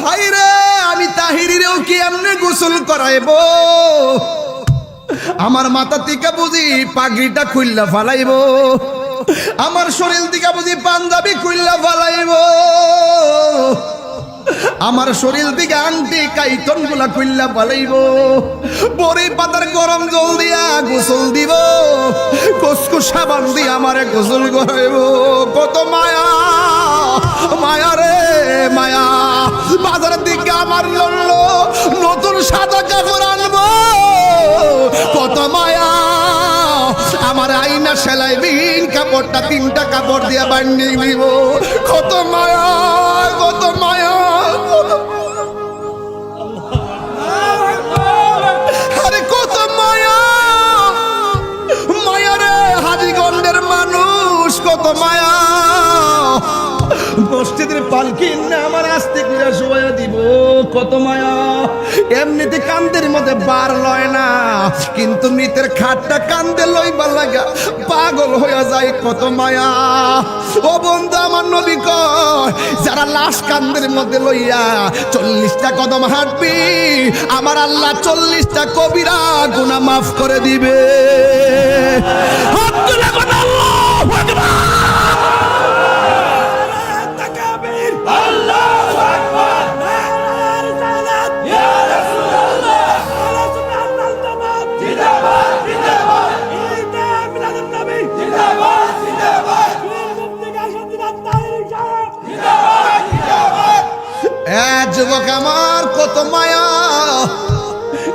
High রে, আমি তাহিরিরেও কি এমনি গোসল করাইব? আমার মাথা থেকে বুঝি পাগড়িটা খুললা ফালাইব, আমার শরীর থেকে বুঝি পাঞ্জাবি খুললা ফালাইব, আমার শরীর থেকে আংটি কাইতন গুলা খুললা ফালাইব, বড়ি পাতার গরম জল দিয়া গোসল দিব, কসকু সাবান দিয়ে আমারে গোসল করাইব। কত মায়া, মায়া রে মায়া। বাজারের দিকে আমার জন্য নতুন সাদা কাপড় আনবো, কত মায়া। আমার আইনা সেলাই বিহীন কাপড়টা 3টা কাপড় দিয়ে বানিয়ে নিব, কত মায়া, কত মায়া। আরে কত মায়া, মায়া রে হাজীগঞ্জের মানুষ, কত মায়া। মসজিদের পালকি না আমার আস্তে করে শোয়া দিব, কত মায়া। এমনিতে কান্দের মধ্যে বার লয় না, কিন্তু মৃতের খাটটা কান্দে লইবা লাগা পাগল হয়ে যায়, কত মায়া। ও বন্ধু আমার নবী কয়, যারা লাশ কান্দের মধ্যে লইয়া 40টা কদম হাঁটবি, আমার আল্লাহ 40টা কবিরা গুনাহ মাফ করে দিবে। আল্লাহু আকবার। যুবক আমার কত মায়া।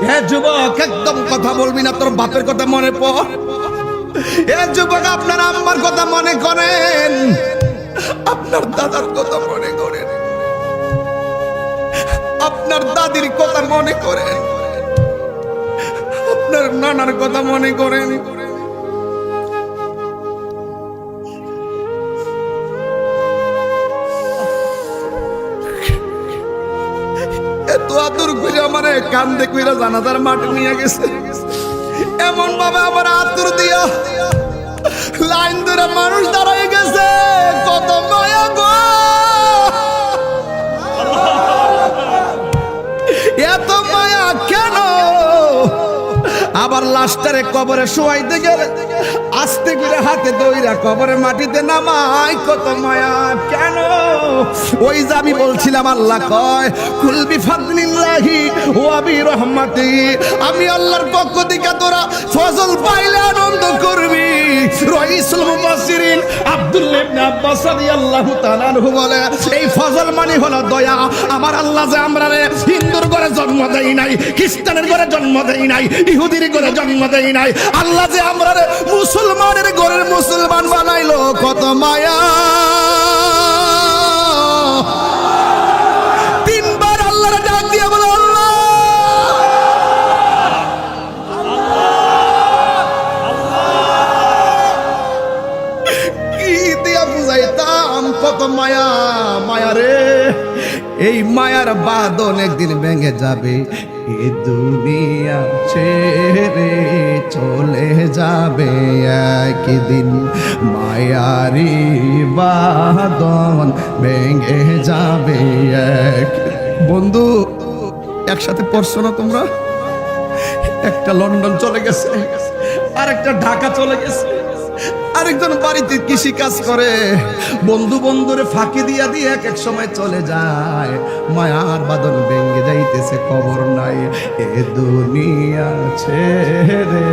হে যুবক, একদম কথা বলবি না, তোর বাপের কথা মনে পড়। হে যুবক, আপনার আম্মার কথা মনে করেন, আপনার দাদার কথা মনে করেন, আপনার দাদির কথা মনে করেন, আপনার নানার কথা মনে করেন। এত আদর করে আমারে কান্দে কইরা জানাজার মাঠে নিয়ে গেছে, এমন ভাবে আমার আদর দিয়া লাইন ধরে মানুষ দাঁড়ায় গেছে, কত মায়া গো। এত মায়া কেন? আবার লাশটারে কবরে শোয়াইতে গেলে আস্তে করে হাতে দইরা কবরে মাটিতে নামাই, কত মায়া কেন? ওই যে আমি বলছিলাম, আল্লাহ কয় কুল বিফাদলিল্লাহি ওয়া বিরহমাতিহি, আমি আল্লাহর পক্ষ থেকে তোরা ফজল পাইলে আনন্দ করবি। রাইসুল মুফাসসিরিন আব্দুল্লাহ ইবনে আব্বাস রাদিয়াল্লাহু তাআলা আনহু বলে, এই ফজল মানে হলো দয়া। আমার আল্লাহ যে আমরারে হিন্দুর ঘরে জন্ম দেই নাই, খ্রিস্টানের ঘরে জন্ম দেই নাই, ইহুদির ঘরে জন্ম দেই নাই, আল্লাহ যে আমরারে মুসলমানের ঘরের মুসলমান বানাইলো, কত মায়া। 3 বার আল্লাহর ডাক দিয়ে বলো, আল্লাহ কি দিয়া বুঝাইতাম, কত মায়া, মায়া রে। এই মায়ার বাঁধন একদিন ভেঙে যাবে, এ দুনিয়া ছেড়ে চলে যাবে একদিন, মায়ারি বাঁধন ভেঙে যাবে এক। বন্ধু, একসাথে পড়ছো না তোমরা? একটা লন্ডন চলে গেছে, আরেকটা ঢাকা চলে গেছে, আরেকজন বাড়িতে কৃষি কাজ করে, বন্ধু বন্ধুরে ফাঁকি দিয়া দিয়ে এক এক সময় চলে যায়, মায়ার বাঁধন ভেঙে যাইতেছে, খবর নাই। এ দুনিয়া ছেড়ে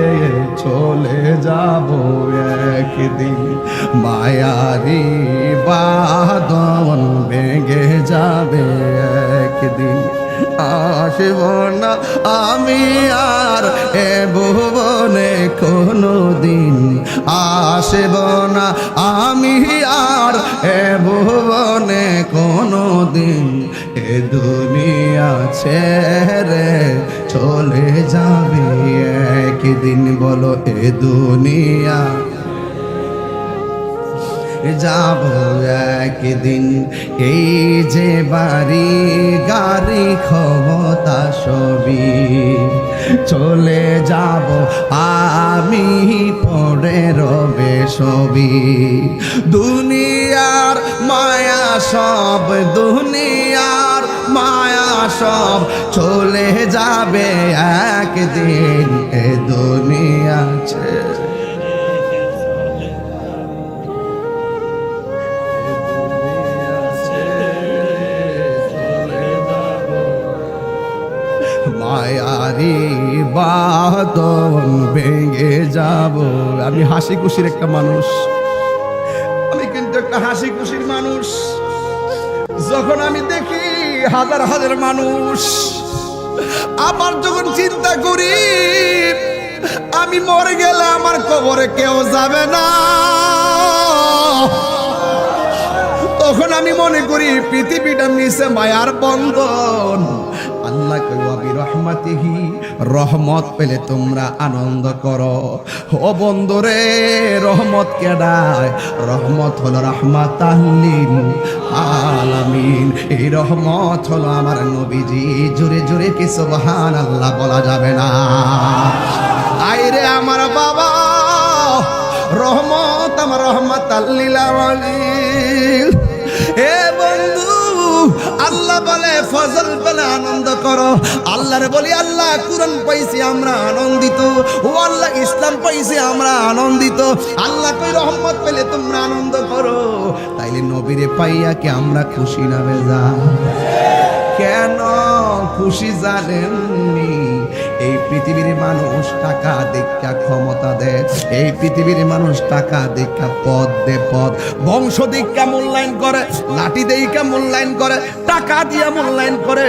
চলে যাব একদিন, মায়ারি বাঁধন ভেঙে যাবে একদিন। আসব না আমি আর এ ভুবনে কোনো দিন, আসব না আমি আর এ ভুবনে কোনো দিন, এ দুনিয়া ছেড়ে চলে যাবে একদিন। বলো, এ দুনিয়া যাব একদিন। এই যে বাড়ি গাড়ি ক্ষমতা সবই চলে যাব আমি, পড়ে রবে সবই। দুনিয়ার মায়া সব দুনিয়ার মায়া সব চলে যাবে একদিন এ দুনিয়া ছেড়ে। মায়ারি বাঁধন ভেঙে যাব। আমি হাসি খুশির একটা মানুষ, আমি কিন্তু একটা হাসি খুশির মানুষ। যখন আমি দেখি হাজার হাজার মানুষ, আবার যখন চিন্তা করি আমি মরে গেলে আমার কবরে কেউ যাবে না, তখন আমি মনে করি পৃথিবীটা মিশে মায়ার বন্ধন। আল্লাহ কই রহমাতিহি, রহমত পেলে তোমরা আনন্দ করো। ও বন্ধুরে, রহমত কেডায়? রহমত হলো রাহমাতাল লিল আলামিন। এই রহমত হলো আমার নবীজি। জোরে জোরে কি সুবহানাল্লাহ বলা যাবে না? আইরে আমার বাবা, রহমত আমার রহমাতাল লিল আলামিন। এ বন্ধু, আল্লাহ বলে ফজল পেলে আনন্দ করো। আল্লাহরে বলি আল্লাহ কুরআন পাইছি আমরা আনন্দিত, ও আল্লাহ ইসলাম পাইছি আমরা আনন্দিত। আল্লাহ কই রহমত পেলে তোমরা আনন্দ করো। তাইলে নবীরে পাইয়া কি আমরা খুশি না বেজার? কেন খুশি জানেননি? এই পৃথিবীর মানুষ টাকা দেখা ক্ষমতা দেয়, এই পৃথিবীর মানুষ টাকা দেখা পদ দে পদ, বংশ দেখা মূল্যায়ন করে, লাঠি দেখা মূল্যায়ন করে, টাকা দিয়া মূল্যায়ন করে।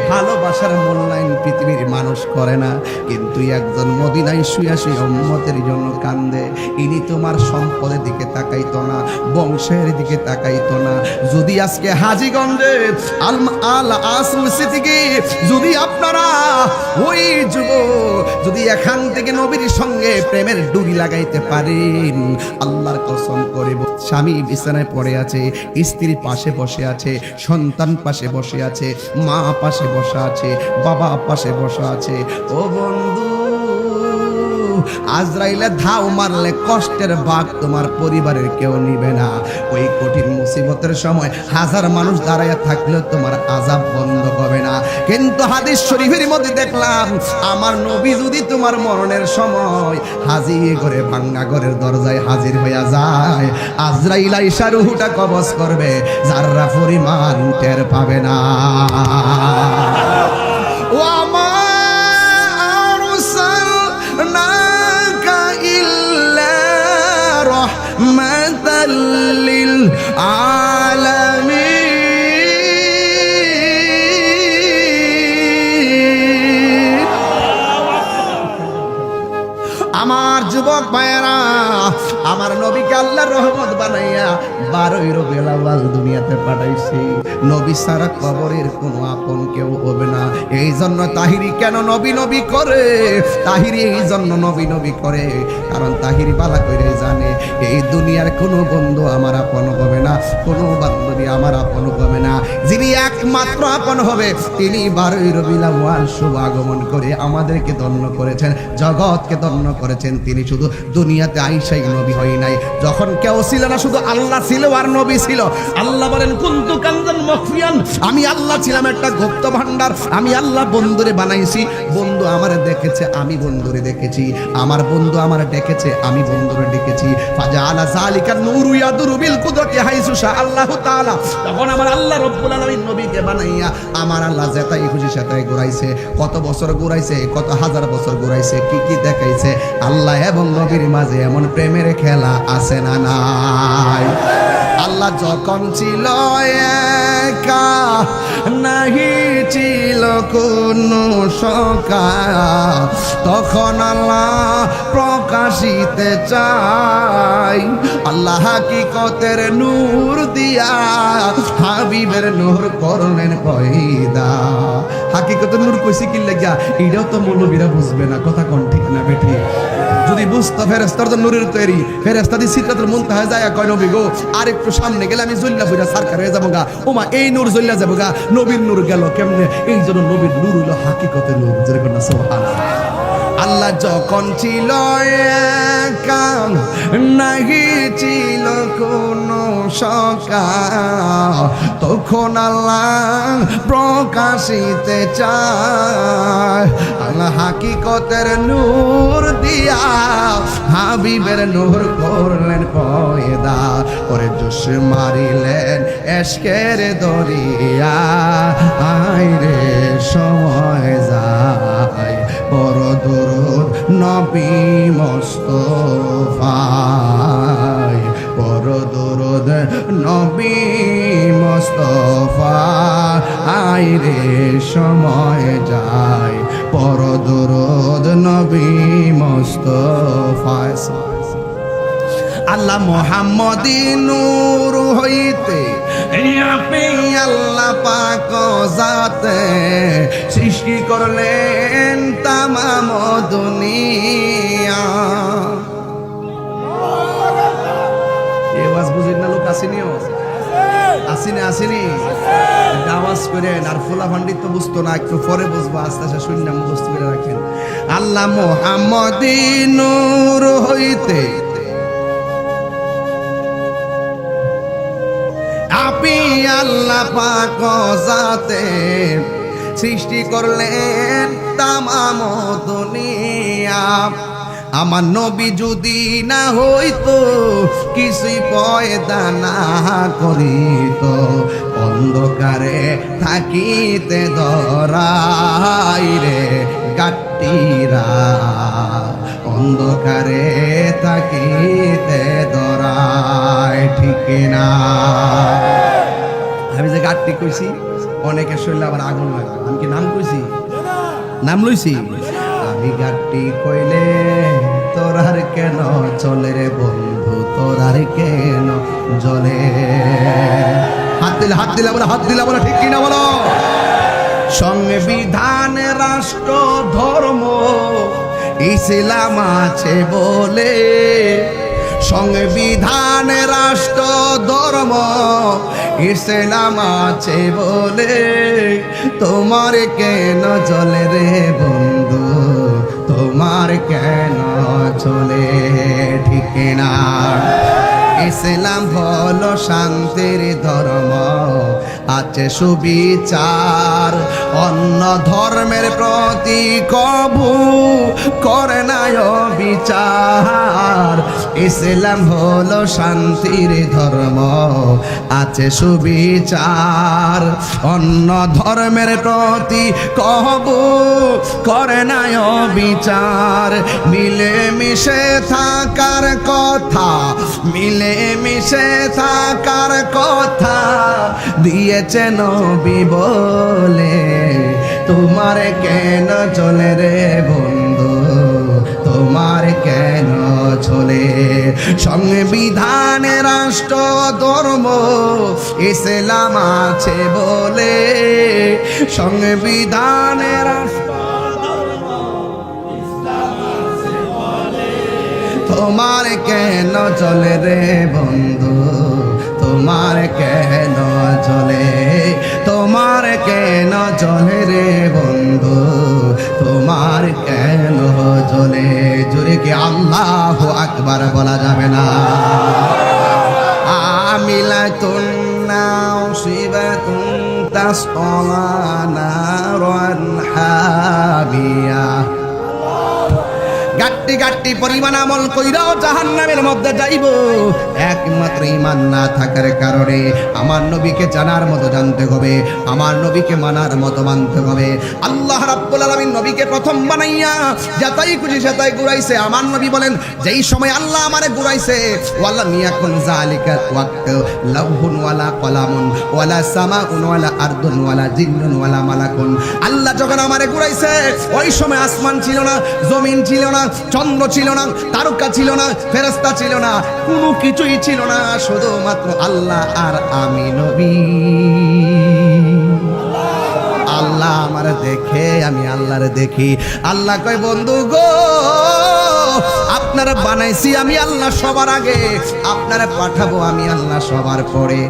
ভালোবাসার মূল্যায়ন পৃথিবীর মানুষ করে না। কিন্তু একজন মদিনায় শুয়ে শুয়ে উম্মতের জন্য কান্দে, ইনি তোমার সম্পদের দিকে তাকাইতো না, বংশের দিকে তাকাইতো না। যদি আজকে হাজীগঞ্জে আল আসর সিটিকে যদি আপনারা ওই যদি এখান থেকে নবীর সঙ্গে প্রেমের ডুরি লাগাইতে পারেন, আল্লাহর কসম করে স্বামী বিছানায় পড়ে আছে, স্ত্রী পাশে বসে আছে, সন্তান পাশে বসে আছে, মা পাশে বসে আছে, বাবা পাশে বসে আছে, ও বন্ধু আজরাইলে ধাও মারলে কষ্টের ভাগ তোমার পরিবারের কেউ নিবে না। ওই কঠিন মুসিবতের সময় হাজার মানুষ দাঁড়ায় থাকলেও তোমার আযাব বন্ধ হবে না। কিন্তু হাদিস শরীফের মধ্যে দেখলাম, আমার নবী যদি তোমার মরণের সময় হাজির করে ভাঙ্গা ঘরের দরজায় হাজির হইয়া যায়, আজরাইল আইসা রূহটা কবজ করবে, যারা পরিমাণ টের পাবে না। ও আমার লিল আলামিন। আমার যুবক ভাইয়েরা, আমার নবীকে আল্লাহর রহমত বানাইয়া 12 রবিউল আউয়াল দুনিয়াতে পাঠাইছি। নবী ছাড়া কবরের কোনো আপন কেউ হবে না। এই জন্য তাহিরি কেন নবী নবী করে? তাহিরি এই জন্য নবী নবী করে, কারণ তাহিরি বালা করে জানে এই দুনিয়ার কোনো বন্ধু আমার আপন হবে না, কোনো বান্ধবী আমার আপন হবে না। যিনি একমাত্র আপন হবে তিনি 12 রবিউল আউয়াল শুভ আগমন করে আমাদেরকে ধন্য করেছেন, জগৎকে ধন্য করেছেন। তিনি শুধু দুনিয়াতে আইসাই নবী হয় নাই, যখন কেউ ছিল না শুধু আল্লাহ ছিল আর নবী ছিল। আল্লাহ বলেন কুনতু কানজান মখফিয়ান, আমি আল্লাহ ছিলাম একটা গুপ্ত ভান্ডার। আমি আল্লাহ বন্ধুরে বানাইছি, বন্ধু আমারে দেখেছে, আমি বন্ধুরে দেখেছি, আমার বন্ধু আমারে ডেকেছে, আমি বন্ধুরে ডেকেছি। ফাজাআলা যালিকা নূরু ইয়াদুরু বিল কুদরতি হাইসু শা আল্লাহু তাআলা। তখন আমার আল্লাহ রব্বুল আলামিন নবীকে বানাইয়া আমার আল্লাহ যেটাই খুশি সেটাই ঘুরাইছে। কত বছর ঘুরাইছে, কত হাজার বছর ঘুরাইছে, কি কি দেখাইছে। আল্লাহ এবং নবীর মাঝে এমন প্রেমের খেলা আছে না নাই? আল্লাহ যখন ছিল একা, নাহি ছিল কোনো সখা, তখন আল্লাহ প্রকাশিতে চাই। আল্লাহ হাকিকতের নূর দিয়া হাবিবের নূর করলেন পয়দা। হাকিকতের নূর কইছি কি লাগিয়া, এটাও তো মৌলবীরা বুঝবে না। কথা কোন ঠিক না বেঠি? যদি বুঝতো ফেরেশতার তো নূরের তৈরি, ফেরেশতা দি সিদরাতুল মুনতাহা যায় কয় নবী গো আর একটু সামনে গেলে আমি জ্বললা বুঝা সরকার হয়ে যাবো গা। ওমা এই নূর জ্বললা যাবো গা, নবীর নূর গেল কেমনে? এই জন্য নবীর নূর হলো হাকিকতের নূর। যেরকম না সুবহানাল্লাহ। আল্লাহ যখন ছিল একা, নাহি ছিল কোনো সখা, তখন আল্লাহ প্রকাশিতে চায় আল্লাহ হাকিকতের নূর দিয়া হাবিবের নূর করলেন পয়দা করে জোশ মারিলেন এশকের দরিয়া আইরে সময় যায় বড় দরুদ নবী মুস্তাফায় বড় দরুদ নবী মুস্তাফা আইরে সময় যায় বড় দরুদ নবী মুস্তাফায় আল্লাহ মুহাম্মদী নূর হইতে আপনি আল্লাহ পাক জাতে সৃষ্টি করলেন তামাম দুনিয়া এই আওয়াজ বুঝেন না লোক আসেনিও আসেনি আওয়াজ করেন আর ফুলা ভান্ডিত তো বুঝতো না একটু পরে বুঝবো আস্তে আস্তে শূন্য মুখস্থ করে রাখেন আল্লাহ মুহাম্মদী নূর হইতে আপনি আল্লাহ পাক জাতে সৃষ্টি করলেন তামাম দুনিয়া আমার নবী যদি না হইতো কিছুই পয়দা না করিত অন্ধকারে থাকিতে ধরাই রে গাট্টিরা অন্ধকারে থাকিতে ধরায় ঠিক না আমি যে গাট্টি কইছি অনেকের শরীরে আবার আগুন লাগে আমি কি নাম কইছি নাম লইছি আমি গাট্টি কইলে তোরার কেন চলে রে বন্ধু তোরার কেন জ্বলে হাত দিলে বলো ঠিক কিনা বলো সংবিধান রাষ্ট্র ধর্ম ইসলাম আছে বলে সংবিধান রাষ্ট্র ধর্ম ইসলাম আছে বলে তোমার কেন চলে রে বন্ধু তোমার কেন চলে ঠিক না ইসলাম হলো শান্তির ধর্ম আছে সুবিচার অন্য ধর্মের প্রতি কবু করে না বিচার ইসলাম হলো শান্তির ধর্ম আছে সুবিচার অন্য ধর্মের প্রতি কবু করে না বিচার মিলে মিশে থাকার কথা মিলে মিশে থাকার কথা দিয়েছে নবী বলে তোমার কেন চলে রে বন্ধু তোমার কেন চলে সংবিধান রাষ্ট্র ধর্ম ইসলাম আছে বলে সংবিধান রাষ্ট্র তোমার কেন চলে রে বন্ধু তোমার কেন চলে তোমার কেন চলে রে বন্ধু তোমার কেন চলে জোরে কি আল্লাহু আকবার বলা যাবে না আমিলাতুন নাসিবাতুন তাসলা নারান হাবিয়া গাট্টি গাট্টি পরিমাণ আমল কইরাও জাহান্নামের মধ্যে যাইব একমাত্র ঈমান না থাকার কারণে আমার নবীকে জানার মতো জানতে হবে আমার নবীকে মানার মতো মানতে হবে আল্লাহ রাব্বুল আলামিন নবীকে প্রথম বানাইয়া যাতাই খুশি সেতাই ঘুরাইছে আমার নবী বলেন যেই সময় আল্লাহ আমারে ঘুরাইছে ওয়ালা মিয়াকুন যালিকা ওয়াক্ত লাহুন ওয়ালা কলামুন ওয়ালা সামাউন ওয়ালা আরদুন ওয়ালা জিন্নুন ওয়ালা মালাকুন আল্লাহ যখন আমারে ঘুরাইছে ওই সময় আসমান ছিল না জমিন ছিল না চন্দ্র ছিল না তারকা ছিল না ফেরেশতা ছিল না কোনো কিছুই ছিল না শুধুমাত্র আল্লাহ আর আমি নবী আল্লাহ আমার দেখে আমি আল্লাহরে দেখি। আল্লাহ কয় বন্ধু গো আপনারা বানাইছি আমি আল্লাহ সবার আগে, আপনারা পাঠাবো আমি আল্লাহ সবার পরে।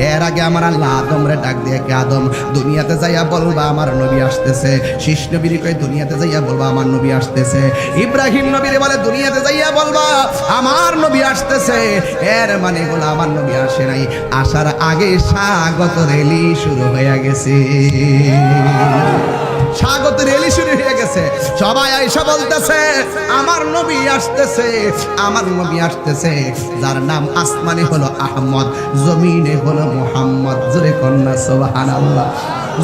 এর আগে আমার আল্লাহ আদমরে ডাক দিয়ে কে আদম দুনিয়াতে যাইয়া বলবা আমার নবী আসতেছে। শীষ নবীর কয় দুনিয়াতে যাইয়া বলবা আমার নবী আসতেছে। ইব্রাহিম নবীরে বলে দুনিয়াতে যাইয়া বলবা আমার নবী আসতেছে। এর মানে হলো আমার নবী আসে নাই, আসার আগে স্বাগত রেলি শুরু হয়ে গেছে। স্বাগত রেলি শুরু হয়ে গেছে। সবাই আইসা বলতেছে আমার নবী আসতেছে, আমার নবী আসতেছে। যার নাম আসমানে হলো আহমদ, জমিনে হলো মুহাম্মদ। জোরে কন্যা সুবহানাল্লাহ।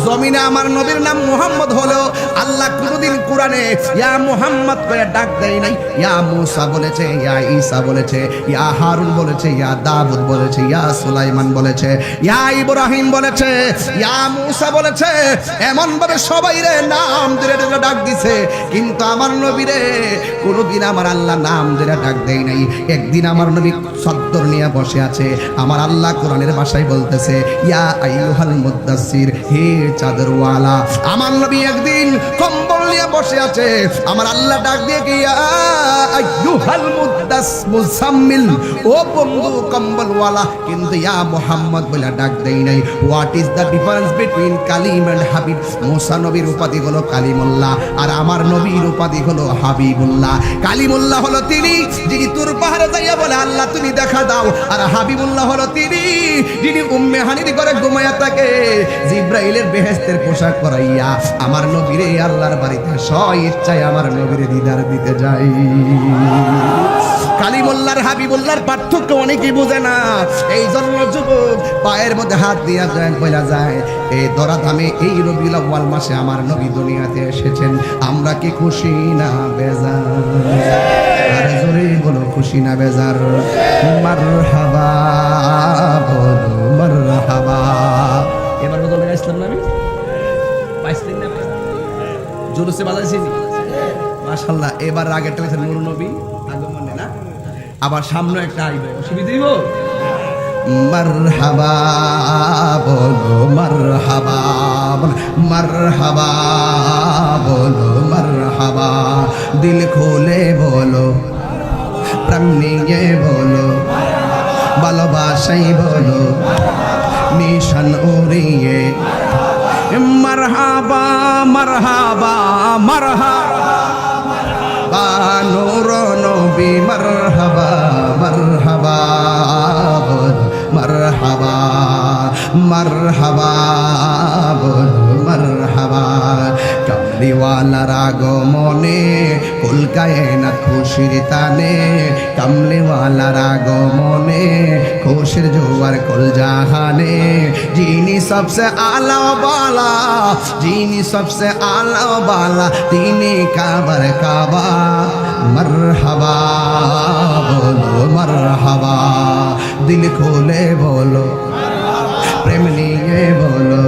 জমিনে আমার নবীর নাম মুহাম্মদ হলো, আল্লাহ কোনদিন কোরআনে ইয়া মুহাম্মদ করে ডাক দেয় নাই। ইয়া মুসা বলেছে, ইয়া ঈসা বলেছে, ইয়া হারুন বলেছে, ইয়া দাউদ বলেছে, ইয়া সুলাইমান বলেছে, ইয়া ইব্রাহিম বলেছে, ইয়া মুসা বলেছে। এমন ভাবে সবাই রে নাম ধরে ধরে ডাক দিছে, কিন্তু আমার নবীরে কোনদিন আমার আল্লাহ নাম ধরে ডাক দেয় নাই। একদিন আমার নবী সদ্দর নিয়ে বসে আছে, আমার আল্লাহ কোরআনের ভাষায় বলতেছে ইয়া আইয়ুহাল মুদ্দাসসির, হে চাদরওয়ালা। আমার নবী একদিন কম্বল নিয়ে বসে আছে, আমার আল্লাহ ডাক দিয়ে কি ইয়া আইয়ুহাল মুজাম্মিল, ও বন্ধু কম্বলওয়ালা, কিন্তু ইয়া মুহাম্মদ বলে ডাক দেই নাই। What is the difference between Kalim and Habib? Musa নবীর উপাধি হলো কালিমুল্লাহ, আর আমার নবীর উপাধি হলো হাবিবুল্লাহ। কালিমুল্লাহ হলো তিনি যিনি তুর পাহাড়ে যাইয়া বলে আল্লাহ তুমি দেখা দাও, আর হাবিবুল্লাহ হলো তিনি যিনি উম্মে হানির ঘরে ঘুমায়া থাকে, জিব্রাইলের বেহেশতের পোশাক পরাইয়া আমার নবীরে আল্লাহর বাড়িতে স্ব-ইচ্ছায় আমার নবীরে দিদার দিতে যাই। কালিমুল্লাহর হাবিবুল্লাহর পার্থক্য অনেকেই বোঝে না। এই জন্য যুবক পায়ের মধ্যে হাত দিয়া যায় বলা যায় এই দরাধামে এই রবিউল আউয়াল মাসে আমার নবী দুনিয়াতে এসেছেন। আমরা কি খুশি না বেজার? আর জোরে বলো খুশি না বেজার? মারহাবা বলো মারহাবা। এবার বদলে গেছিলাম না আমি, পাইছিলেন না জোরসে বাজাইছি মাশাআল্লাহ। এবার আগেরটা হচ্ছে নূর নবী আগমনে না, আবার সামনে একটা আইবে, অসুবিধা হইব? মারহাবা বলো মারহাবা, মারহাবা বলো মারহাবা। দিল খুলে বলো, প্রাণ নিয়ে বলো, ভালোবাসাই বলো, নিশান উড়িয়ে মারহাবা মারহাবা মারহাবা নূর নবী মারহাবা মারহাবা বল মারহাবা মারহাবা বল মারহাবা। কামলিওয়ালার আগমনে কলকায় না খুশির তানে, কামলিওয়ালার আগমনে খুশির জোয়ার কুল জাহানে। যিনি সবসে আলা বালা, যিনি সবসে আলা বালা, তিনি কাবার কাবা। মারহাবা বলো মারহাবা, দিল খুলে বলো, প্রেম নিয়ে বলো,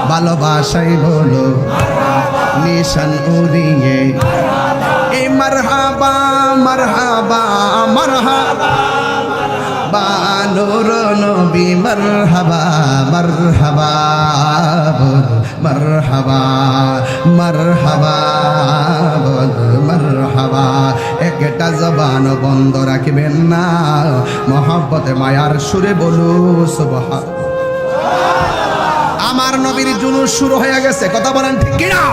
ভালোবাসাই বলো, নিশান উড়িয়ে এই মারহাবা মারহাবা মারহাবা নূর নবী মারহাবা মারহাবা বলো মারহাবা মারহাবা বলো মারহাবা। একটা জবান বন্ধ রাখবেন না, মহব্বতে মায়ার সুরে বলু সুবহান। আমার নবীর জুলুস শুরু হয়ে গেছে, কথা বলেন ঠিক কিনা?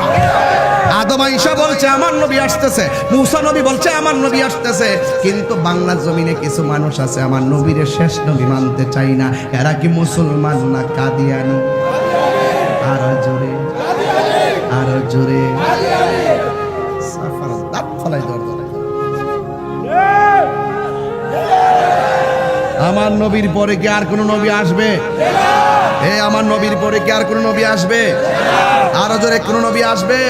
আদম আয়েশা বলছে আমার নবী আসতেছে, মুসা নবী বলছে আমার নবী আসতেছে, কিন্তু বাংলার জমিনে কিছু মানুষ আছে আমার নবীর শেষ নবী মানতে চাই না। এরা কি মুসলমান না কাদিয়ানি? আরো জোরে আরো জোরে সাফার দাঁত ফলাই দর। আমার নবীর পরে কি আর কোন নবী আসবে? এ আমার নবীর পরে কি আর কোন নবী আসবে? আরো জোরে কোন নবী আসবে?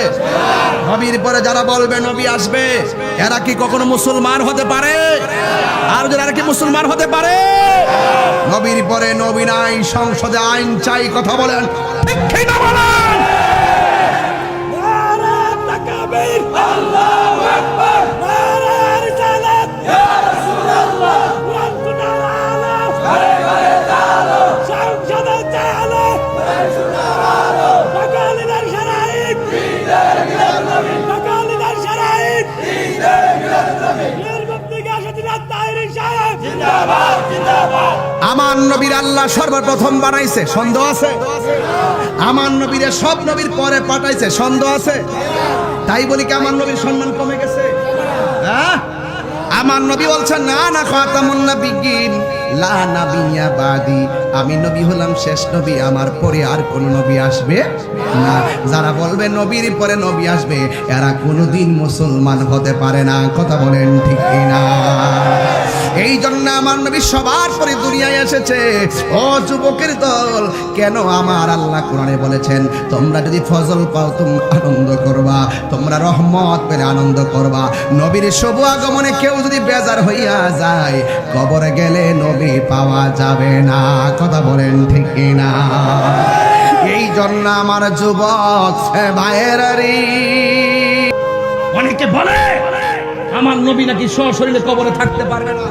নবীর পরে যারা বলবে নবী আসবে, এরা কি কখনো মুসলমান হতে পারে? আর যারা কি মুসলমান হতে পারে? নবীর পরে নবী নাই, সংসদে আইন চাই, কথা বলেন ঠিক কি না বলেন? নারে তাকবীর, আল্লাহু আকবার, নারে রিসালাত, ইয়া রাসূলুল্লাহ, কুরআন কুনালা, ঘরে ঘরে তালো, সংসদে তালো, সুনালো, বাঙালিদের সারাই আমার নবীর আল্লাহ সর্বপ্রথম বানাইছে, সন্দেহ আছে? আমার নবীরে সব নবীর পরে পাঠাইছে, সন্দেহ আছে? তাই বলি কি আমার নবীর সম্মান কমে গেছে? হ্যাঁ, আমার নবী বলছেন না না খাতামুন নাবিয়্যিন লা নাবিয়্যা বাদি, আমি নবী হলাম শেষ নবী, আমার পরে আর কোন নবী আসবে না। যারা বলবে নবীর পরে নবী আসবে, এরা কোনোদিন মুসলমান হতে পারে না। কথা বলেন ঠিক কিনা? এই জন্য আমার নবী সবার পরে দুনিয়ায় এসেছে। ও যুবকের দল, কেন আমার আল্লাহ কোরআনে বলেছেন তোমরা যদি ফজল পাও তোমরা আনন্দ করবা, তোমরা রহমত পেলে আনন্দ করবা। নবীর শুভ আগমনে কেউ যদি বেজার হইয়া যায়, কবরে গেলে নবী পাওয়া যাবে না। কথা বলেন ঠিক কিনা? এই জন্য আমার যুবক ভাইয়েরারি, অনেকে বলে আমার নবী নাকি সশরীরে কবরে থাকতে পারবে না।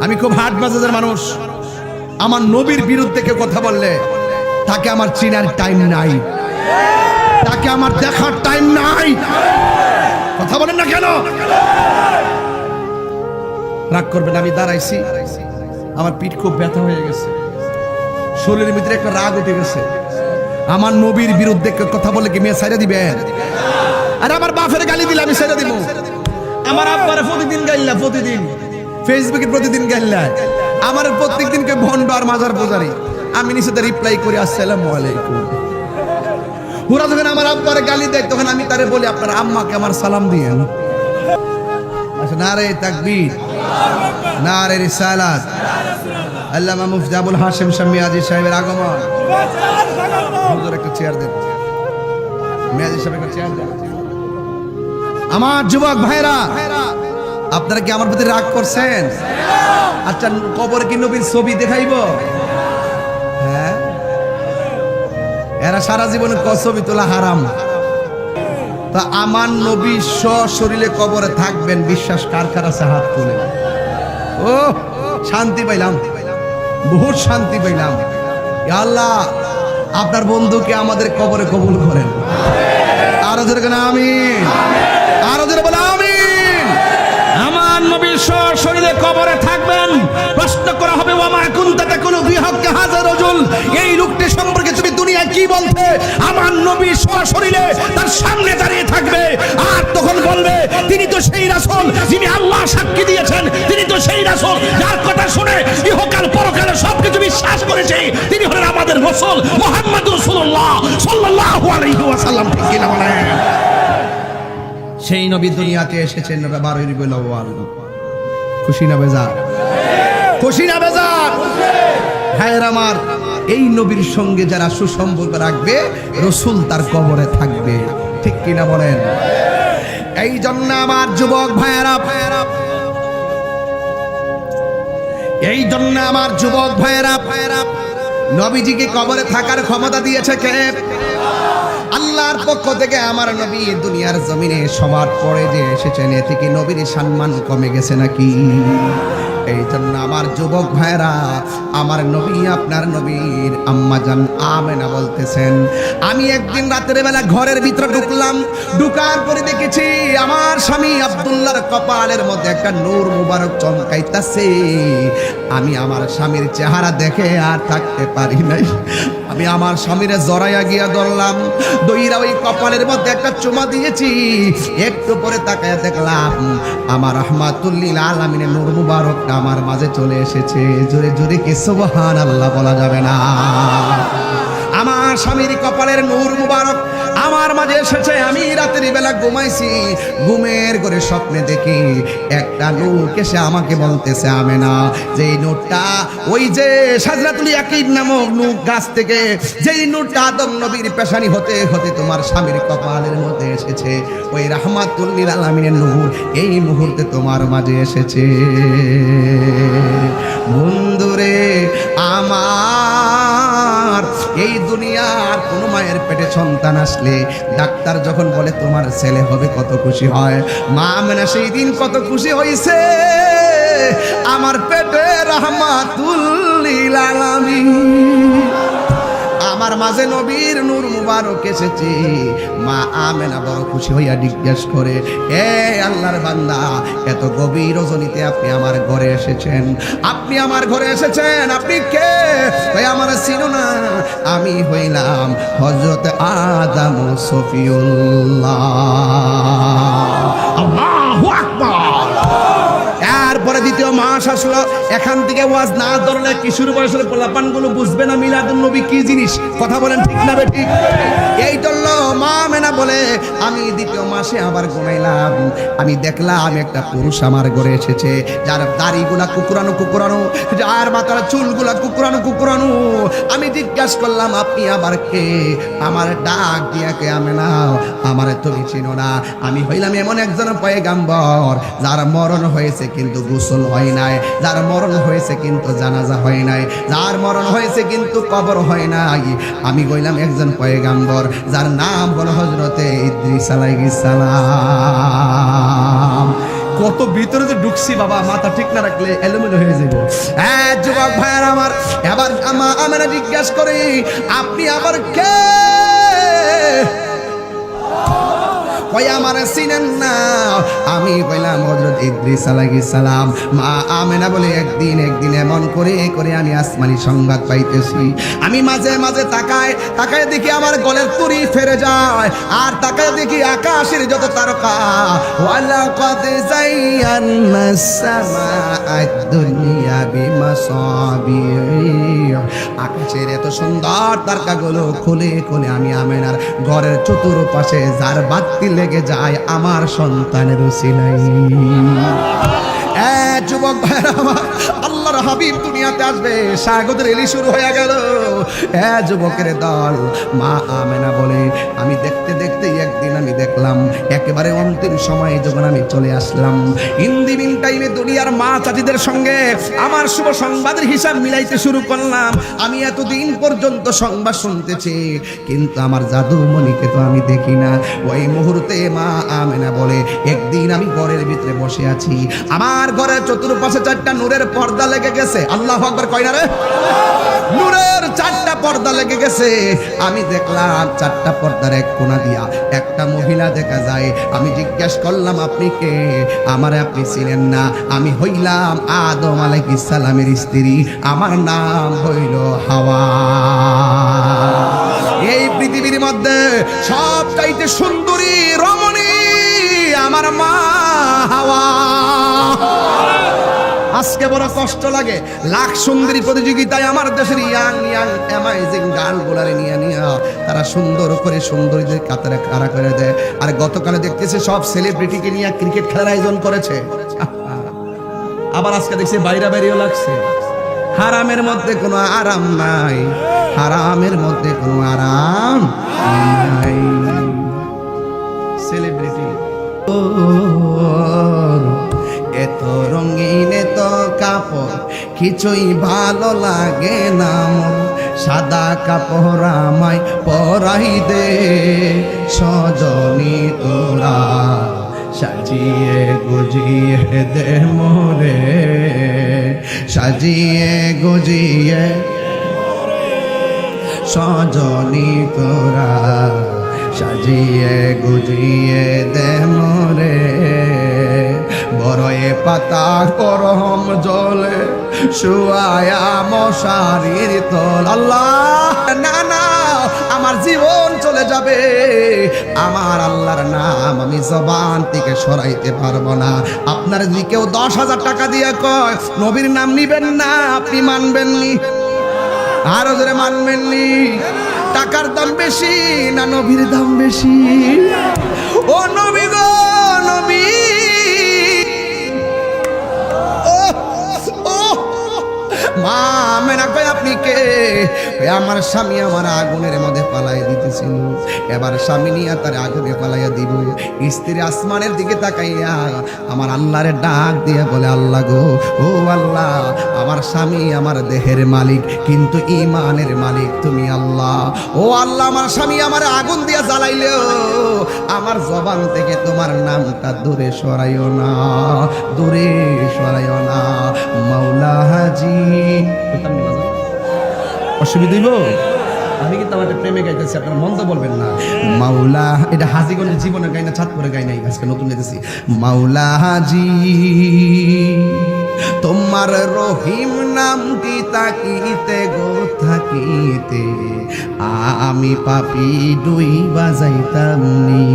আমি খুব হাট বাজারের মানুষ। আমার নবীর বিরুদ্ধে কেউ কথা বললে তাকে আমার চিনার টাইম নাই, তাকে আমার দেখার টাইম নাই। কথা বলেন না কেন? রাগ করবেন, আমি দাঁড়াইছি, আমার পিঠ খুব ব্যথা হয়ে গেছে, শরীরের ভিতরে একটা রাগ উঠে গেছে। আমার নবীর বিরুদ্ধে কেউ কথা বলে কি মেয়ে ছাইড়া দিবেন? আর আমার বাপের গালি দিলে আমি ছাইড়া দিব? আমার আব্বারে প্রতিদিন গাইলা, প্রতিদিন ফেসবুকে প্রতিদিন গাইলা, আমার প্রত্যেক দিনকে ভন্ড আর মাজার পূজারি। আমি নিচে রিপ্লাই করি আসসালামু আলাইকুম। ওরা যখন আমার আব্বারে গালি দেয় তখন আমি তারে বলি আপনার আম্মাকে আমার সালাম দিয়েন। আচ্ছা, নারে তাকবীর, নারে রিসালাত। আল্লামা মুফতি আবুল হাশেম শাহ মিয়াজি সাহেবের আগমন। হুজুর একটা চেয়ার দেন, মিয়াজি সাহেব একটা চেয়ার দেন। আমার যুবক ভাইরা, আপনারা কি আমার প্রতি রাগ করছেন? আচ্ছা, কবরে কি নবীর ছবি দেখাইব? হ্যাঁ, এরা সারা জীবনে ছবি তোলা হারাম। তা আমার নবী সশরীরে কবরে থাকবেন, বিশ্বাস কার কার আছে হাত তুলে? ও শান্তি পাইলাম, বহুত শান্তি পাইলাম। ইয়া আল্লাহ, আপনার বন্ধুকে আমাদের কবরে কবুল করেন। আরো জোরে কেন আমিন, আরো জোরে বলে আমিন। আমার নবী সশরীরে কবরে থাকবেন। প্রশ্ন করা হবে ওয়া মা কুনতা তাকুলু ফি হাক্কি হাযা রাজুল, এই লোকটি সম্পর্কে তুমি দুনিয়ায় কি বলতে? আমার নবী সশরীরে তার সামনে দাঁড়িয়ে থাকবে, আর তখন বলবে তিনি তো সেই রাসূল যিনি আল্লাহ সাক্ষী দিয়েছেন, তিনি তো সেই রাসূল যার কথা শুনে ইহকাল পরকালে সবকিছু বিশ্বাস করেছে, তিনি হলেন আমাদের রাসূল মুহাম্মদ রাসূলুল্লাহ সাল্লাল্লাহু আলাইহি ওয়াসাল্লাম। ঠিক কিনা বলেন? সেই নবী দুনিয়াতে এসেছেন 12 রবিউল আউয়াল। খুশি না বেজার? খুশি না বেজার? ভাইয়ের আমার, এই নবীর সঙ্গে যারা সুসম্পর্ক রাখবে, রাসূল তার কবরে থাকবে। ঠিক কিনা বলেন? এই জন্য আমার যুবক ভাইয়েরা, এই জন্য আমার যুবক ভাইয়েরা, নবীজিকে কবরে থাকার ক্ষমতা দিয়েছে কে? আল্লাহর পক্ষ থেকে আমার নবী দুনিয়ার জমিনে সবার পরে যে এসেছেন, এতে কি নবীর সম্মান কমে গেছে নাকি? এই জন্য আমার যুবক ভাইরা, আমার নবী আপনার নবীর আম্মা জান আমেনা বলতেছেন, আমি একদিন রাতের বেলা ঘরের ভিতরে ঢুকলাম, ঢুকার পরে দেখেছি আমার স্বামী আব্দুল্লাহর কপালের মধ্যে একটা নূর মুবারক চমকাইতাছে। আমি আমার স্বামীর চেহারা দেখে আর থাকতে পারি নাই। আমি আমার স্বামীরে জড়াইয়া গিয়া ধরলাম, দইরা ওই কপালের মধ্যে একটা চুমা দিয়েছি। একটু পরে তাকায় দেখলাম আমার রাহমাতুল লিল আলামিনের নূর মুবারকটা আমার মাঝে চলে এসেছে। জোরে জোরে কি সুবহানাল্লাহ বলা যাবে না? আমার স্বামীর কপালের নূর মুবারক আমার মাঝে এসেছে। আমি রাতের বেলা ঘুমাইছি, ঘুমের করে স্বপ্নে দেখি একটা নূর এসে আমাকে বলতেছে, আমেনা, যে নূরটা ওই যে সাজরাতুল ইয়াকিন নামক নূর গাছ থেকে যেই নূরটা আদম নবীর পেশানি হতে হতে তোমার স্বামীর কপালের মধ্যে এসেছে, ওই রাহমাতুল লিল আলামিনের নূর এই মুহূর্তে তোমার মাঝে এসেছে। বন্ধুরে আমার, এই দুনিয়ার কোনো মায়ের পেটে সন্তান আসলে ডাক্তার যখন বলে তোমার ছেলে হবে, কত খুশি হয়। মা আমেনা সেই দিন কত খুশি হয়েছে, আমার পেটে রাহমাতুল লিল আলামিন, আমার মাঝে নবীর নূর মুবারক এসেছে। মা আমেনা বড় খুশি হইয়া জিজ্ঞেস করে, এ আল্লাহর বান্দা, এত গভীর রজনীতে আপনি আমার ঘরে এসেছেন, আপনি আমার ঘরে এসেছেন, আপনি কে? ভাই আমার চিনো না, আমি হইলাম হযরত আদম সফিউল্লাহ। আল্লাহু আকবার। এরপরে দ্বিতীয় মাস আসলো, এখান থেকে ওয়াজ না ধরলে কিশোর বয়সের পোলাপানগুলো বুঝবে না মিলাদুন নবী কি জিনিস। কথা বলেন ঠিক না বেঠিক? এই জন্য মা আমেনা বলে, আমি দ্বিতীয় মাসে আবার ঘুমাইলাম, আমি দেখলাম একটা পুরুষ আমার ঘরে এসেছে, যার দাড়িগুলা কুকুরানো কুকুরানো, যার মাথার চুলগুলা কুকুরানো কুকুরানো। আমি জিজ্ঞাসা করলাম, আপনি আবার কে? আমার ডাক দিয়া কে, আমেনা, আমার তুমি চিনো না? আমি হইলাম এমন একজন পয়গাম্বর যার মরণ হয়েছে কিন্তু গোসল হয় নাই, যার মরণ হয়েছে কিন্তু জানাজা হয় নাই, যার মরণ হয়েছে কিন্তু কবর হয় নাই। আমি কইলাম একজন পয়গাম্বর যার নাম হলো হযরতে ইদ্রিস আলাইহিস সালাম। কত ভিতরে যে ঢুকছি বাবা, মাথা ঠিক না রাখলে এলোমেলো হয়ে যাবে। হ্যাঁ যুবক ভাইয়ের আমার, এবার আমরা জিজ্ঞাসা করি, আপনি আবার কে? কই আমার চিনেন না? আমি কইলাম হযরত ইদ্রিস আলাইহিস সালাম। মা আমেনা বলে, একদিন এমন করে করে আমি আসমানি সংবাদ পাইতেছি, আমি মাঝে মাঝে তাকায় দেখি আমার গলের তুরি ফেরে যায়, আর তাকায় দেখি আকাশের যত তারকা। ওয়ালাকাদ যায়্যানাস সামাআদ দুনিয়া বিমাসাবিহ, আকাশের এত সুন্দর তারকাগুলো খুলে খুলে আমি আমেনার ঘরের চতুর্পাশে যার বাতি লেগে যায় আমার সন্তানের উসিলাই। যুবক ভাইরা আমার, আল্লাহর হাবিব দুনিয়াতে আসবে, স্বাগতের এলি শুরু হয়ে গেল। যুবকের দল, মা আমেনা বলে, আমি দেখতে দেখতে একদিন আমি দেখলাম একেবারে অন্তিম সময়ে যখন আমি চলে আসলাম, ইন্দিবিন টাইমে দুনিয়ার মা চাচিদের সঙ্গে আমার শুভ সংবাদের হিসাব মিলাইতে শুরু করলাম। আমি এতদিন পর্যন্ত সংবাদ শুনতেছি, কিন্তু আমার জাদুমণিকে তো আমি দেখি না। ওই মুহূর্তে মা আমেনা বলে, একদিন আমি ঘরের ভিতরে বসে আছি, আমার ঘরের চতুর্পাশে চারটা নূরের পর্দা লেগে গেছে। আল্লাহু আকবার কয় না রে? নূরের চারটা পর্দা লেগে গেছে। আমি দেখলাম চারটা পর্দার এক কোণা দিয়া একটা মহিলা দেখা যায়। আমি জিজ্ঞাসা করলাম, আপনি কে? আমারে আপনি চিনেন না? আমি হইলাম আদম আলাইহিস সালামের স্ত্রী, আমার নাম হইল হাওয়া। এই পৃথিবীর মধ্যে সবচাইতে সুন্দরী রমণী আমার মা হাওয়া। আজকে বড় কষ্ট লাগে, লাখ সুন্দরী প্রতিযোগিতায় আমার দেশের ইয়াং অ্যামাইজিং গার্লগুলারে নিয়ে তারা সুন্দর করে সুন্দরীদের কাতারে খাড়া করে দেয়। আর গতকালে দেখতেছে সব সেলিব্রিটিকে নিয়ে ক্রিকেট খেলার আয়োজন করেছে। আবার আজকে দেখছি বাইরেও লাগছে। হারামের মধ্যে কোনো আরাম নাই, হারামের মধ্যে কোনো আরাম নাই। সেলিব্রিটি এত রঙিন এত কাপড় কিছুই ভালো লাগে না, সাদা কাপড় আমায় পরাই দে সজনী তোরা সাজিয়ে গুজিয়ে দে মোরে সাজিয়ে গুজিয়ে সজনী তোরা সাজিয়ে গুজিয়ে দে মোরে বড়য়ে পাতা গরম জলে শুয়ায়া মশারির তল আল্লাহ না না আমার জীবন চলে যাবে আমার আল্লাহর নাম আমি জবান থেকে সরাইতে পারবো না আপনার যদি কেউ 10,000 টাকা দিয়ে কয় নবীর নাম নিবেন না আপনি মানবেননি আরো জোরে মানবেননি টাকার দাম বেশি না নবীর দাম বেশি ও নবী গো নবী মা মেনা কই আপনি কে আমার স্বামী আমার আগুনের মধ্যে পালাই দিতেছিল এবার স্বামী নিয়ে তার আগুনে পালাইয়া দিব স্ত্রী আসমানের দিকে তাকাইয়া আমার আল্লাহরে ডাক দিয়ে বলে আল্লাহ গো ও আল্লাহ আমার স্বামী আমার দেহের মালিক কিন্তু ইমানের মালিক তুমি আল্লাহ ও আল্লাহ আমার স্বামী আমার আগুন দিয়ে জ্বালাইলেও আমার জবান থেকে তোমার নামটা দূরে সরাইও না দূরে সরাইও না মাওলা হাজি অসুবিধা হইব আমি কিন্তু আমাদের প্রেমে গাইতেছি আপনার মন্দ বলবেন না মাওলা এটা হাজিগঞ্জের জীবনে গাই না ছাদ করে গাই নাই আজকে নতুন গাইতেছি মাওলা হাজি তোমার রহিম নামটি তাকিতে গো থাকিতে আমি পাপি দুই বাজাইতাম নি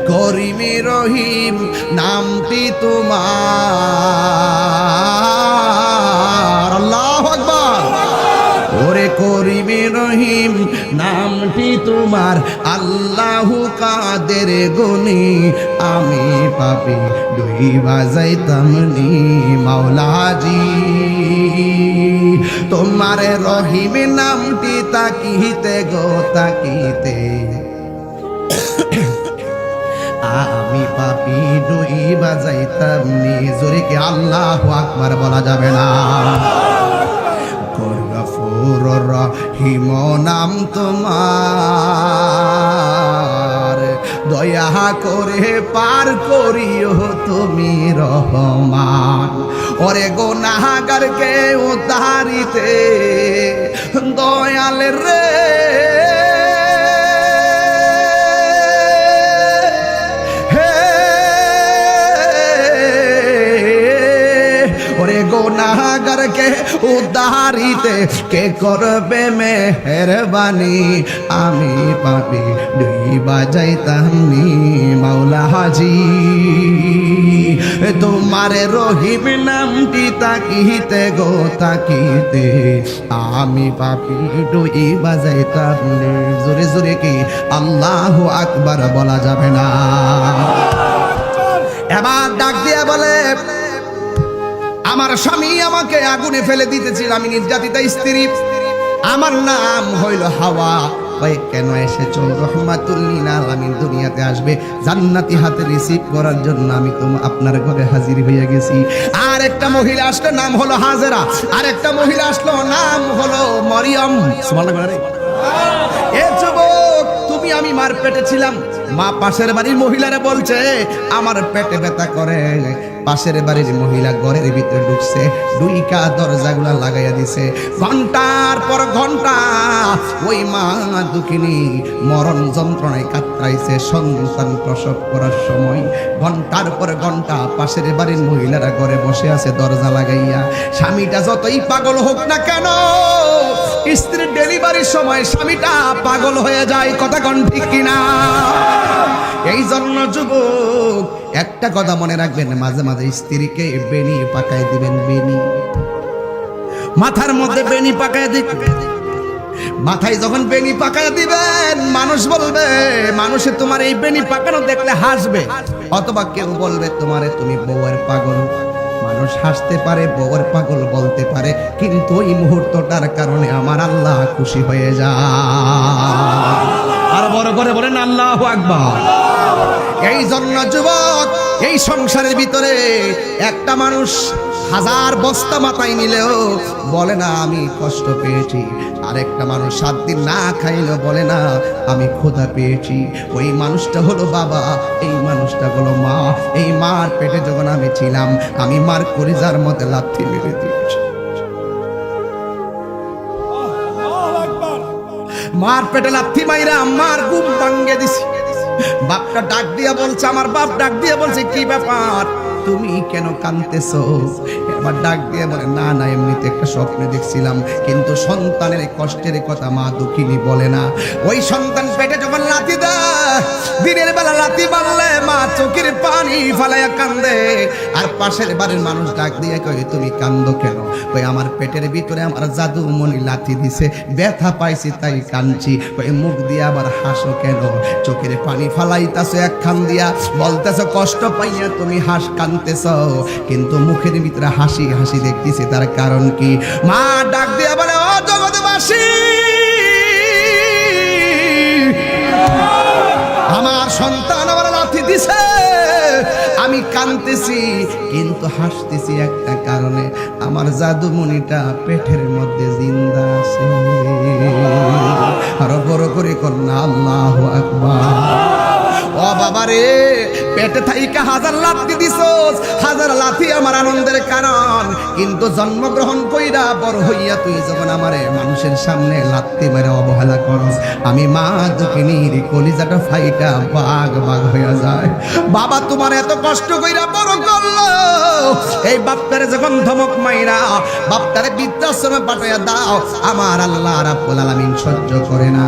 করিমে রহিম নামটি তোমার আল্লাহু আকবার ওরে করিমে রহিম নামটি তোমার আল্লাহু কাদের গুনি আমি পাপি দুই বাজাইতাম নি মাওলাজি তোমার রহিম নামটি তাকিতে গো তাকিতে আমি পাপি দুই বাজাইতাম নি জোরে কি আল্লাহু আকবার বলা যাবে না গফুর রহিম নাম তোমার দয়া করে পার করিও তুমি রহমান ওরে গুনাহগারকে উদ্ধারিতে দয়াল রে ওরে গুনাহগারকে উদ্ধারিতে কে করবে মেহেরবানি আমি পাপি দুই বাজাইতাম নি মাওলা হাজি তোমার রহিম নামটি তাকিতে গো তাকিতে আমি পাপি দুই বাজাইতাম নি জোরে জোরে কি আল্লাহু আকবার বলা যাবে না এবার ডাক দিয়া বলে আমার স্বামী আমাকে আগুনে ফেলে দিতেছিল আমি নির্যাতিতা স্ত্রী আমার নাম হইল হাওয়া কয় কেন এসেছো রহমাতুল লিল আলামিন দুনিয়াতে আসবে জান্নাতি হাতে রিসিভ করার জন্য আমি তো আপনার ঘরে হাজির হয়ে গেছি আর একটা মহিলা আসলো নাম হলো হাজেরা আর একটা মহিলা আসলো নাম হলো মরিয়ম সুবহানাল্লাহ এ যুবক তুমি আমি মার পেটে ছিলাম মা পাশের বাড়ির মহিলারে বলছে আমার পেটে ব্যথা করে পাশের বাড়ির মহিলা ঘরের ভিতরে ঢুকছে দুইকা দরজাগুলা লাগাইয়া দিছে ঘন্টার পর ঘন্টা ওই মা দুঃখিনী মরণ যন্ত্রণায় কাতরাইছে সন্তান প্রসব করার সময় ঘন্টার পর ঘন্টা পাশের বাড়ির মহিলারা ঘরে বসে আছে দরজা লাগাইয়া স্বামীটা যতই পাগল হোক না কেন স্ত্রীর ডেলিভারির সময় স্বামীটা পাগল হয়ে যায় কথা কোন ঠিক কিনা এই জন্য যুবক একটা কথা মনে রাখবেন মাঝে মাঝে স্ত্রীকে বেনি পাকায় দিবেন বেনি মাথার মধ্যে বেনি পাকায় দিবেন মাথায় যখন বেনি পাকায় দিবেন মানুষ বলবে মানুষে তোমার এই বেনি পাকানো দেখলে হাসবে অথবা কেউ বলবে তোমারে তুমি বউয়ের পাগল মানুষ হাসতে পারে বউয়ের পাগল বলতে পারে কিন্তু ওই মুহূর্তটার কারণে আমার আল্লাহ খুশি হয়ে যায় আর বড় করে বলেন আল্লাহু আকবার এই জন্য যুবক, এই সংসারের ভিতরে একটা মানুষ হাজার বস্তা মাথায় নিলেও বলে না আমি কষ্ট পেয়েছি, আর একটা মানুষ 7 দিন না খাইলেও বলে না আমি ক্ষুধা পেয়েছি। ওই মানুষটা হলো বাবা, এই মানুষটা হলো মা। এই মার পেটে যখন আমি ছিলাম, আমি মার কলিজার মধ্যে লাথি মেরে দিয়েছি। মার পেটে লাথি মাইরা মার ঘুম ভাঙ্গে দিছি। বাপটা ডাক দিয়া বলছে, আমার বাপ ডাক দিয়া বলছে কি ব্যাপার, তুমি কেন কাঁদতেছো? এবার ডাক দিয়ে বলে না না এমনিতে একটা স্বপ্নে দেখছিলাম, কিন্তু সন্তানের কষ্টের কথা মা দুঃখিনী বলে না। ওই সন্তান পেটে যখন লাথি দেয়, দিনের বেলা লাথি মারলে মা চোখের পানি ফালাইয়া কান্দে, আর পাশের বাড়ির মানুষ ডাক দিয়ে কয় তুমি কান্দো কেন? ওই আমার পেটের ভিতরে আমার জাদু মনি লাথি দিছে, ব্যথা পাইছি তাই কাঁদছি। ওই মুখ দিয়ে আবার হাসো কেন? চোখের পানি ফালাইতাছো একখান দিয়া, বলতেছো কষ্ট পাইয়া তুমি কাঁদতেছ, কিন্তু মুখের ভিতরে হাসি হাসি দেখতেছি, তার কারণ কি? মা ডাক দিয়া বলে ও জগৎবাসী, আমার সন্তান আমার লাথি দিছে, আমি কাঁদতেছি কিন্তু হাসতেছি একটা কারণে, আমার জাদুমণিটা পেটের মধ্যে জিন্দা আছে। আরো বড় করে কন্যা আল্লাহু আকবার। ও বাবা রে, পেটে থাইকা হাজার লাথি দিছস, হাজার লাথি আমার আনন্দের কারণ, কিন্তু জন্মগ্রহণ কইরা বড় হইয়া তুই যখন আমারে মানুষের সামনে লাথি মেরে অবহেলা করস, আমি মা দুঃখিনীর কলিজাটা ফাইটা বাগ বাগ হইয়া যায়। বাবা তোমার এত কষ্ট কইরা বড় করলো, এই বাপটারে যখন ধমক মাইরা বাপটারে বৃদ্ধাশ্রমে পাঠাইয়া দাও, আমার আল্লাহ রাব্বুল আলামিন সহ্য করে না।